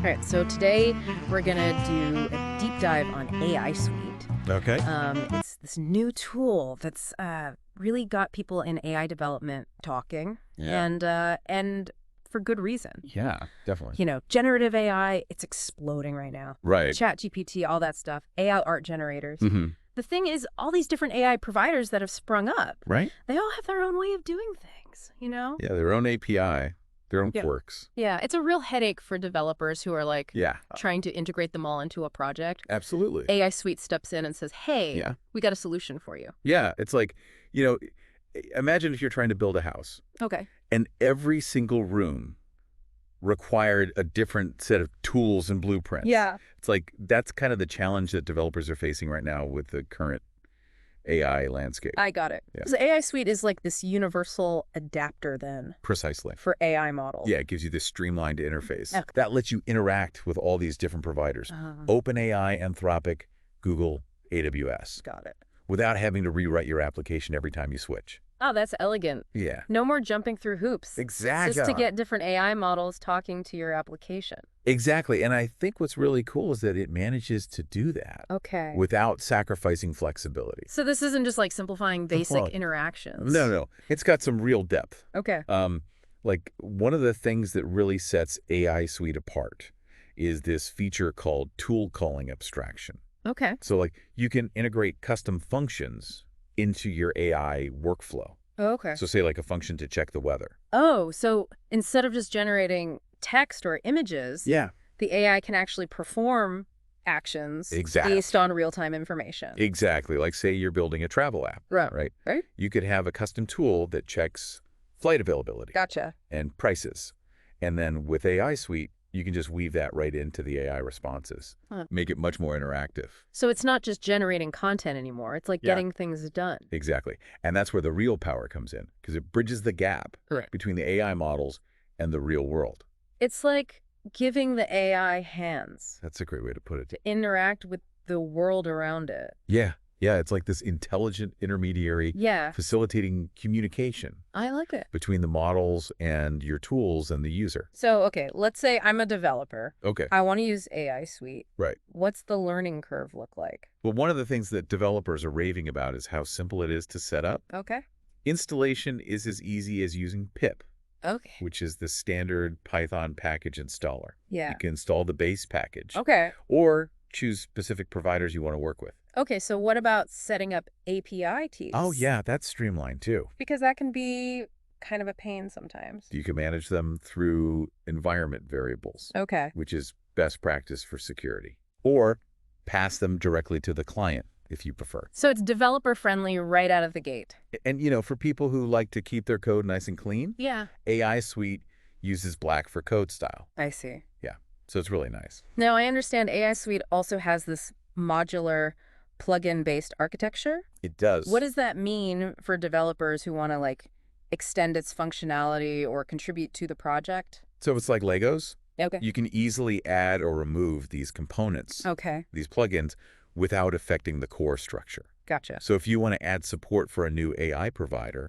All right, so today we're going to do a deep dive on AISuite. Okay. It's this new tool that's really got people in AI development talking, and for good reason. Yeah, definitely. You know, generative AI, it's exploding right now. Right. ChatGPT, all that stuff, AI art generators. Mm-hmm. The thing is, all these different AI providers that have sprung up, Right? they all have their own way of doing things, you know? Yeah, their own API, their own quirks. Yeah, it's a real headache for developers who are like Yeah. trying to integrate them all into a project. Absolutely. AISuite steps in and says, hey, Yeah. we got a solution for you. Yeah, it's like, imagine if you're trying to build a house Okay. and every single room required a different set of tools and blueprints. Yeah. It's like, that's kind of the challenge that developers are facing right now with the current AI landscape. I got it. Yeah. So AISuite is like this universal adapter then Precisely. for AI models. Yeah, it gives you this streamlined interface. Okay. That lets you interact with all these different providers. OpenAI, Anthropic, Google, AWS. Got it. Without having to rewrite your application every time you switch. Oh, that's elegant. Yeah. No more jumping through hoops. Exactly. Just to get different AI models talking to your application. Exactly. And I think what's really cool is that it manages to do that Okay. without sacrificing flexibility. So this isn't just like simplifying basic Well, interactions. No. It's got some real depth. Okay. Like one of the things that really sets AISuite apart is this feature called tool calling abstraction. Okay. So like you can integrate custom functions into your AI workflow. Okay. So say like a function to check the weather. Oh, so instead of just generating text or images, Yeah. the AI can actually perform actions Exactly. based on real-time information. Exactly. Like say you're building a travel app, right? Right? You could have a custom tool that checks flight availability Gotcha. and prices. And then with AISuite, you can just weave that right into the AI responses, make it much more interactive. So it's not just generating content anymore. It's like getting things done. Exactly. And that's where the real power comes in because it bridges the gap between the AI models and the real world. It's like giving the AI hands. That's a great way to put it. To interact with the world around it. Yeah. Yeah, it's like this intelligent intermediary facilitating communication. I like it. Between the models and your tools and the user. So, okay, let's say I'm a developer. Okay. I want to use AISuite. Right. What's the learning curve look like? Well, one of the things that developers are raving about is how simple it is to set up. Okay. Installation is as easy as using pip. Okay. Which is the standard Python package installer. Yeah. You can install the base package. Okay. Or choose specific providers you want to work with. Okay, so what about setting up API keys? Oh, yeah, that's streamlined too. Because that can be kind of a pain sometimes. You can manage them through environment variables. Okay. Which is best practice for security. Or pass them directly to the client if you prefer. So it's developer friendly right out of the gate. And, for people who like to keep their code nice and clean, AISuite uses black for code style. I see. Yeah, so it's really nice. Now, I understand AISuite also has this modular plugin-based architecture. It does. What does that mean for developers who want to extend its functionality or contribute to the project? So it's like Legos. Okay. You can easily add or remove these components, these plugins, without affecting the core structure. Gotcha. So if you want to add support for a new AI provider,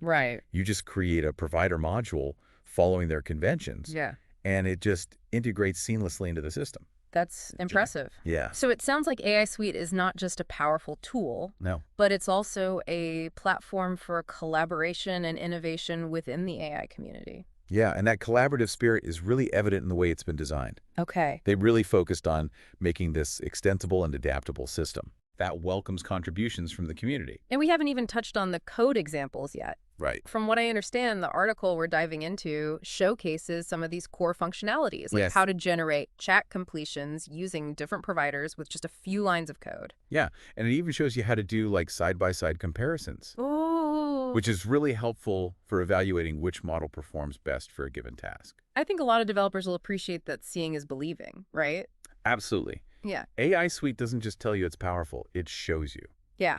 you just create a provider module following their conventions. Yeah. And it just integrates seamlessly into the system. That's impressive. Yeah. So it sounds like AISuite is not just a powerful tool, but it's also a platform for collaboration and innovation within the AI community. Yeah, and that collaborative spirit is really evident in the way it's been designed. Okay. They really focused on making this extensible and adaptable system that welcomes contributions from the community. And we haven't even touched on the code examples yet. Right. From what I understand, the article we're diving into showcases some of these core functionalities, like how to generate chat completions using different providers with just a few lines of code. Yeah, and it even shows you how to do side-by-side comparisons. Ooh. Which is really helpful for evaluating which model performs best for a given task. I think a lot of developers will appreciate that seeing is believing, right? Absolutely. Yeah. AISuite doesn't just tell you it's powerful, it shows you. Yeah.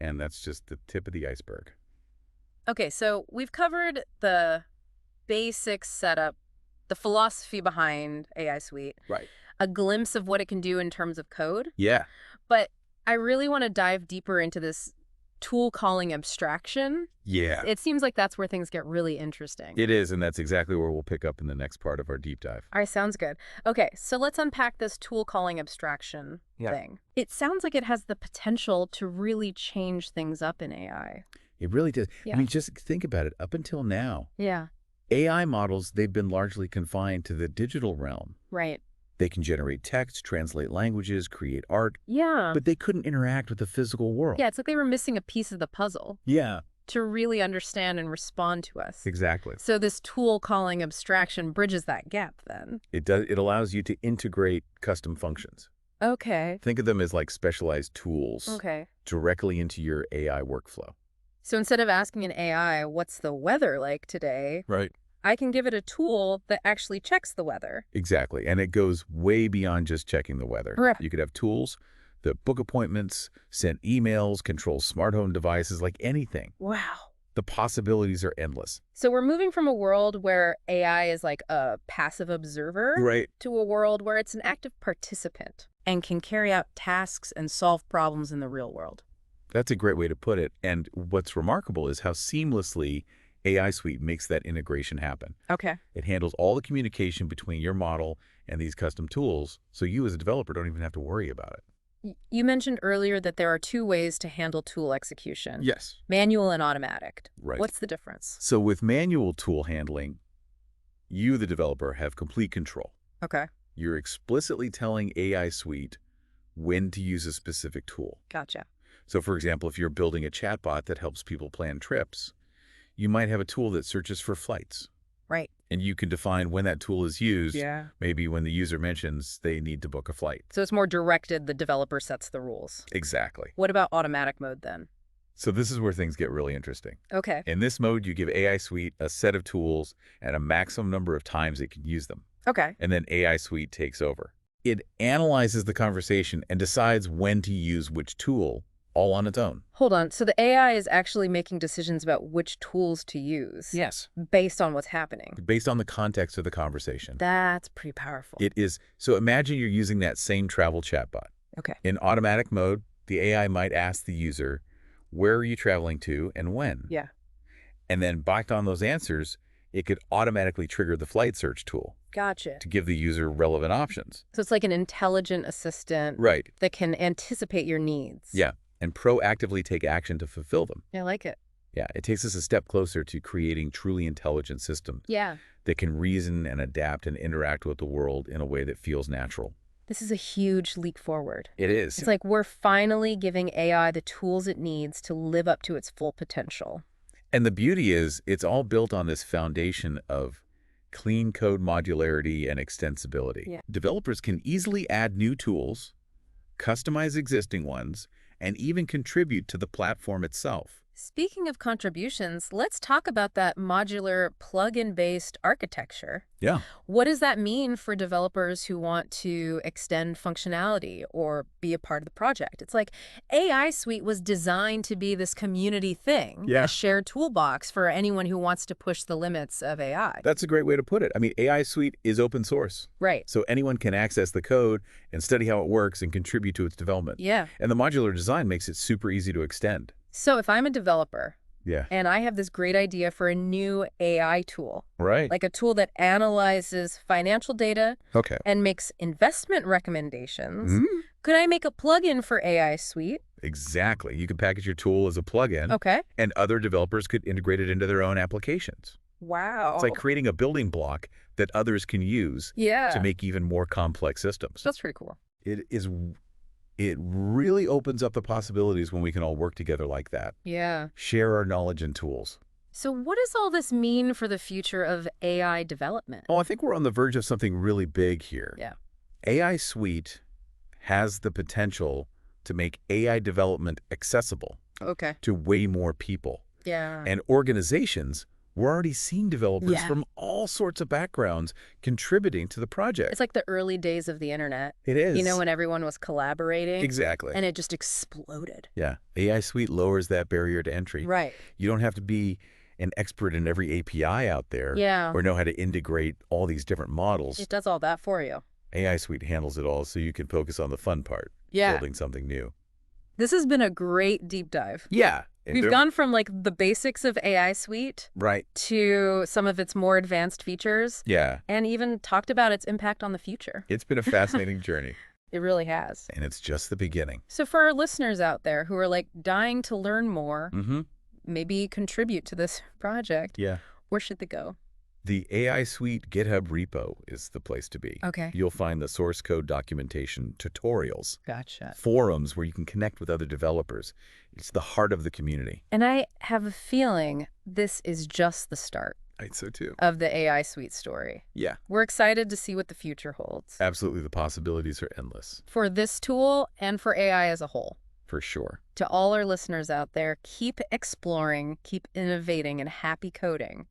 And that's just the tip of the iceberg. Okay, so we've covered the basic setup, the philosophy behind AISuite, a glimpse of what it can do in terms of code. Yeah. But I really want to dive deeper into this tool calling abstraction. Yeah. It seems like that's where things get really interesting. It is, and that's exactly where we'll pick up in the next part of our deep dive. All right, sounds good. Okay, so let's unpack this tool calling abstraction thing. It sounds like it has the potential to really change things up in AI. It really does. Yeah. I mean, just think about it. Up until now, Yeah. AI models, they've been largely confined to the digital realm. Right. They can generate text, translate languages, create art, Yeah. but they couldn't interact with the physical world. Yeah, it's like they were missing a piece of the puzzle Yeah, to really understand and respond to us. exactly. So this tool calling abstraction bridges that gap then. It does. It allows you to integrate custom functions. Okay. Think of them as like specialized tools Okay. directly into your AI workflow. So instead of asking an AI, what's the weather like today, Right. I can give it a tool that actually checks the weather. Exactly. And it goes way beyond just checking the weather. Right. You could have tools that book appointments, send emails, control smart home devices, like anything. Wow. The possibilities are endless. So we're moving from a world where AI is like a passive observer Right. to a world where it's an active participant and can carry out tasks and solve problems in the real world. That's a great way to put it. And what's remarkable is how seamlessly AISuite makes that integration happen. Okay. It handles all the communication between your model and these custom tools, so you as a developer don't even have to worry about it. You mentioned earlier that there are two ways to handle tool execution. Yes. Manual and automatic. Right. What's the difference? So with manual tool handling, you, the developer, have complete control. Okay. You're explicitly telling AISuite when to use a specific tool. Gotcha. So for example, if you're building a chatbot that helps people plan trips, you might have a tool that searches for flights. Right. And you can define when that tool is used, Yeah. maybe when the user mentions they need to book a flight. So it's more directed, the developer sets the rules. Exactly. What about automatic mode then? So this is where things get really interesting. Okay. In this mode, you give AISuite a set of tools and a maximum number of times it can use them. Okay. And then AISuite takes over. It analyzes the conversation and decides when to use which tool, all on its own. Hold on. So the AI is actually making decisions about which tools to use. Yes. Based on what's happening. Based on the context of the conversation. That's pretty powerful. It is. So imagine you're using that same travel chatbot. Okay. In automatic mode, the AI might ask the user, where are you traveling to and when? Yeah. And then based on those answers, it could automatically trigger the flight search tool Gotcha. to give the user relevant options. So it's like an intelligent assistant Right. that can anticipate your needs. Yeah. And proactively take action to fulfill them. I like it. Yeah. It takes us a step closer to creating truly intelligent systems Yeah. that can reason and adapt and interact with the world in a way that feels natural. This is a huge leap forward. It is. It's like we're finally giving AI the tools it needs to live up to its full potential. And the beauty is it's all built on this foundation of clean code modularity and extensibility. Yeah. Developers can easily add new tools, customize existing ones, and even contribute to the platform itself. Speaking of contributions, let's talk about that modular plugin-based architecture. Yeah. What does that mean for developers who want to extend functionality or be a part of the project? It's like AISuite was designed to be this community thing, Yeah. a shared toolbox for anyone who wants to push the limits of AI. That's a great way to put it. I mean, AISuite is open source, Right. so anyone can access the code and study how it works and contribute to its development. Yeah. And the modular design makes it super easy to extend. So if I'm a developer Yeah. and I have this great idea for a new AI tool, Right. like a tool that analyzes financial data Okay. and makes investment recommendations, Mhm. could I make a plugin for AISuite? Exactly. You can package your tool as a plugin, Okay. and other developers could integrate it into their own applications. Wow. It's like creating a building block that others can use Yeah. to make even more complex systems. That's pretty cool. It really opens up the possibilities when we can all work together like that. Yeah. Share our knowledge and tools. So what does all this mean for the future of AI development? Oh, I think we're on the verge of something really big here. Yeah. AISuite has the potential to make AI development accessible Okay. to way more people. Yeah. And organizations, we're already seeing developers Yeah. from all sorts of backgrounds contributing to the project. It's like the early days of the internet. It is. You know, when everyone was collaborating. Exactly. And it just exploded. Yeah. AISuite lowers that barrier to entry. Right. You don't have to be an expert in every API out there Yeah. or know how to integrate all these different models. It does all that for you. AISuite handles it all so you can focus on the fun part, Yeah. building something new. This has been a great deep dive. Yeah. We've gone from like the basics of AISuite right to some of its more advanced features. Yeah. And even talked about its impact on the future. It's been a fascinating journey. It really has. And it's just the beginning. So for our listeners out there who are like dying to learn more, maybe contribute to this project, where should they go? The AISuite GitHub repo is the place to be. Okay. You'll find the source code documentation, tutorials, Gotcha. forums where you can connect with other developers. It's the heart of the community. And I have a feeling this is just the start. I'd so too. Of the AISuite story. Yeah. We're excited to see what the future holds. Absolutely. The possibilities are endless. For this tool and for AI as a whole. For sure. To all our listeners out there, keep exploring, keep innovating, and happy coding.